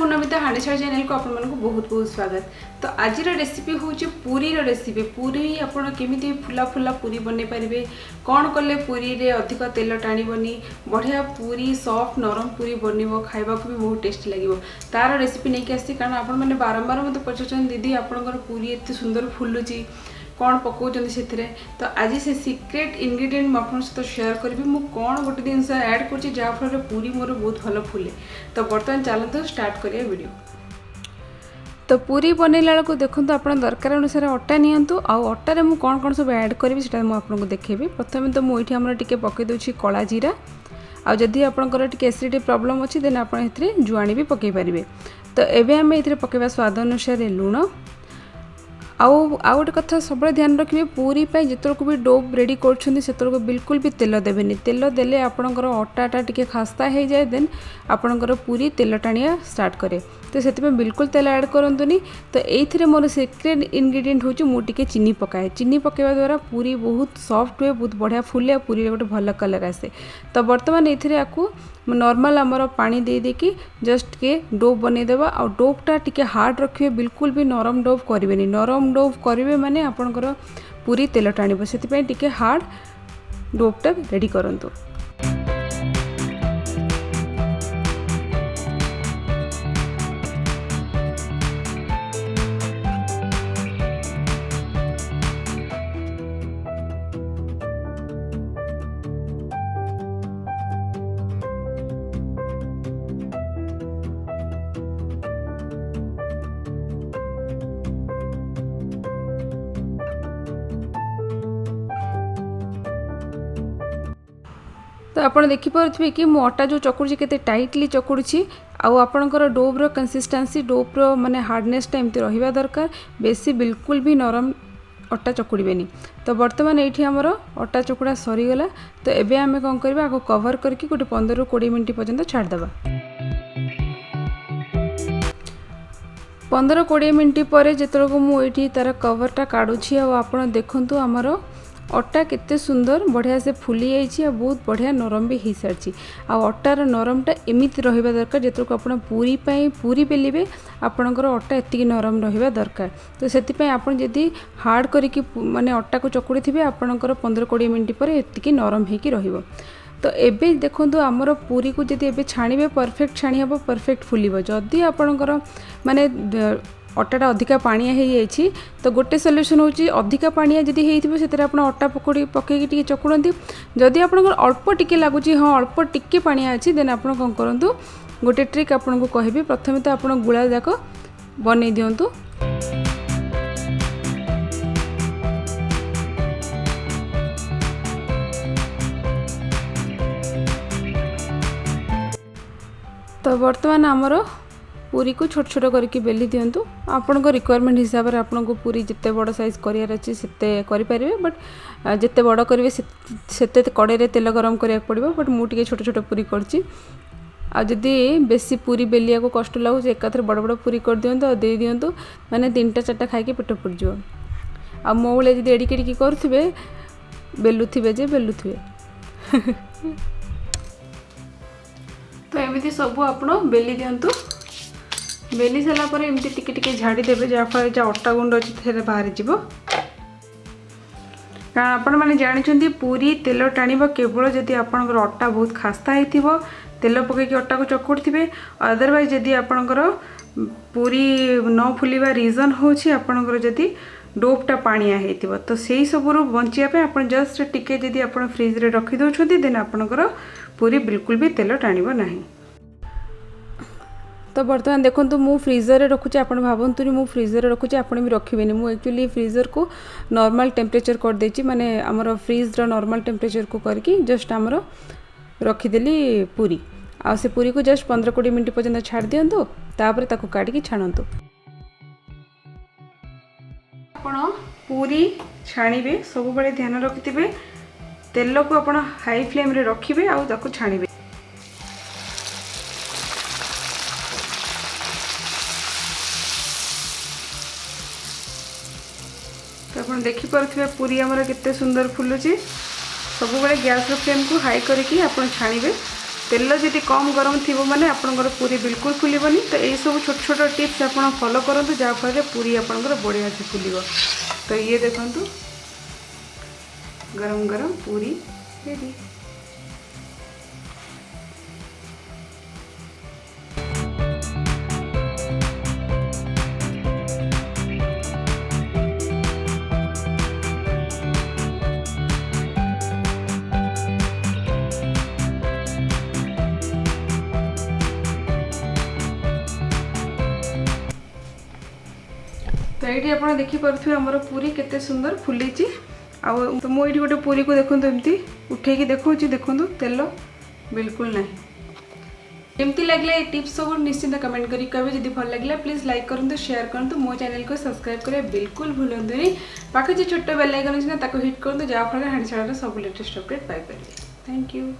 मु नमिता हांडीशाला चैनल को आपण मानक बहुत बहुत स्वागत। तो आज रेसिपी हूँ पूरी रेसिपी। पूरी आपण केमी फुला फुला पूरी बन पारे, कौन कले पूरी रे अधिक तेल टाणबनी, बढ़िया पूरी सॉफ्ट नरम पूरी बन खावा भी बहुत टेस्टी लगे। तार रेसिपी नहीं कि आसी कारण आपण मैंने बारंबार मत पचार दीदी आपंकर पूरी एत सुंदर फुलुची कौन पकाउछन से। तो आज से सीक्रेट इनग्रेडिएंट मुझे सहित शेयर करी मु कौन गोटे जिनस ऐड कर जहाँफल पूरी मोर बहुत भल फुले। तो बर्तमान चलते स्टार्ट करिया वीडियो। तो पूरी बनैला बेलू देखो आप दरकार अनुसार अटा नियंतु अटारे मु कौन कौन सब ऐड करी से आपको देखेबी। प्रथम तो मुझे आमर टे पकई दूसरी कला जीरा आदि आपंकर टी एसिडिटी प्रॉब्लम अच्छी देन आप जुआणी भी पकई पारे। तो एवं आम ये पकेबा स्वाद अनुसार लुण आउ गोटे कथा सब ध्यान रखिए पूरी जितक भी डोव रेडी कर बिल्कुल भी तेल देवेनि। तेल देले आपणकर अटाटा टिके खास्ता हो जाए देन आपणकर पूरी तेल टाणिया स्टार्ट करे। तो से बिल्कुल तेल ऐड करंतुनी। तो ये मोर सीक्रेट इनग्रेडिएंट हूँ मुझे चीनी पकाए। चीनी पकेवा द्वारा पूरी बहुत सॉफ्ट हुए, बहुत बढ़िया फुले, पूरी गोटे भल कलर आसे। तो बर्तमान ये नॉर्मल आमर पानी दे देकी जस्ट के डोव बनईदेवा। आ डोवटा टिके हार्ड रखिए, बिल्कुल भी नरम डोव करेंगे। नरम डोव करेंगे माने आपणकर पूरी तेल टाणिब, से टिके हार्ड डोवटा रेडी करंतु। तो आप देखिपे कि मो अटा जो चकुड़ी के टाइटली चकुड़ी आपणकर डोव्र कंसिस्टेंसी डोव्र माने हार्डनेसटा एमती रहिबा दरकार, बेसी बिल्कुल भी नरम अटा चकुड़ेनि। तो बर्तमान ये आमर अटा चकुड़ा सरीगला। तो एबे आमे कौन करबा आको कवर करके गोटे 15 ରୁ 20 मिनट पर्यंत छाड़देबा। 15-20 मिनट पर जितक मुझे तार कवरटा काढ़ुची आपण देखंतु आमर अटा केते सुंदर बढ़िया से फुली जाइए, बहुत बढ़िया नरम भी हो सारी। अटार नरमटा एमती रहा दरकार जितक आप पूरी बेलिबे आपणकर अटा एति नरम रहा दरकार। तो से आप जदि हार्ड करके माने अटा को चकुड़ी थे आपणकर 15-20 मिनट पर एति नरम होगी रहिबो। तो एबे देखो आमर पूरी को जदि एबे छाणीबे परफेक्ट छाणी हम परफेक्ट फुलिबो। जदि आपणकर माने अटाटा अधिका पानिया हो जाइए तो गोटे सल्यूशन होची अधिका पानिया जदि होइथिबो सेतरे आपण अटा पकई टिके चकुड़ती। जदि आपनकर अल्प टिके लागुची हाँ अल्प टिके पानिया अच्छी देन आपण कौन करंतु गोटे ट्रिक आपन को कहबी। प्रथमे तो आपण गुळा जाक बनै दियंतु। तो बर्तमान आमर पूरी को छोट छोट करके बेली दिंतु। आपण को रिक्वायरमेंट हिसाब से आपन को पूरी जिते बड़ साइज करार अच्छी से करें, बट जिते बड़ करेंगे से कड़े तेल गरम करा पड़ो। बट मुझे छोट छोट पूरी करची। आदि बेसी पूरी बेलिया को कष्ट लगुच एकाथर बड़ बड़ पूरी कर दिंतु और दे दिंतु, माने 3-4टा खाई पेट पुड़ज। आ मो भाई जब एडिक एडिक करुवे बेलुवे जे बेलुवे तो एमती सब आप बेली दिंतु। बेली सारा पर एमती टिके टिके झाड़ी देवे जहाँफल जहाँ अटा गुंड अच्छी से बाहरी जीव। कारण आपण मैंने जानते पूरी तेल टाणब केवल जदि आपंकर अटा बहुत खास्ता हो तेल पकईकि अटा को चकुड़ी थे। अदरवाइज जदि आपंकर पूरी न फुलवा रीजन हूँ आपंकर जदि डोवटा पानिया हो तो से सबू बचापी आप जस्ट टिके जदि आप फ्रिज रे रखी दौरान देन आपंकर पूरी बिल्कुल भी तेल टाणब नहीं। तो बर्तमान देखो मु फ्रीजर रखुचे, आप भावतुनि मु फ्रीजर रखुचे आप भी रखिबेनि। मु एक्चुअली फ्रीजर को नॉर्मल टेम्परेचर कर देछि, माने हमर फ्रीज रो नॉर्मल टेम्परेचर को करके जस्ट हमर रखिदेली पूरी। आ से पूरी को जस्ट 15-20 मिनट पर्यंत छाड़ दियंतु, तापर ताको काटिकी छाणंतु। आपण पूरी छाणीबे सब बेले ध्यान रखिथिबे तेल को आपण हाई फ्लेम रे रखिबे आ ताको छाणीबे। तो आप देखिपे पूरी आमर केते सुंदर फुलुची। सब बेले गैस फ्लेम को हाई करके आप छाणीबे तेल जदि कम गरम थी माने आपंकर पूरी बिल्कुल फुलबनी। तो यही सब छोट छोट टिप्स आप फॉलो करूँ जहाँफल पूरी आपंकर बढ़िया से फुल। तो ये देखु गरम गरम पूरी रेडी। तो ये आप देखिपे आमर पूरी केते सुंदर फुली। तो मुझे गोटे पूरी को देखो एमती उठे देखो देखो तेल बिल्कुल ना। एमती लगे ये टिप्स सब निश्चिंत कमेंट करी कभी जब भल लगे प्लीज लाइक करूँ शेयर करूँ मो चैनल को सब्सक्राइब करें बिल्कुल भूलुनी। पाखे जो छोट बेल आइकन अच्छे हिट करूँ जहाँफल हांडीशाला सब latest update Piper. Thank you.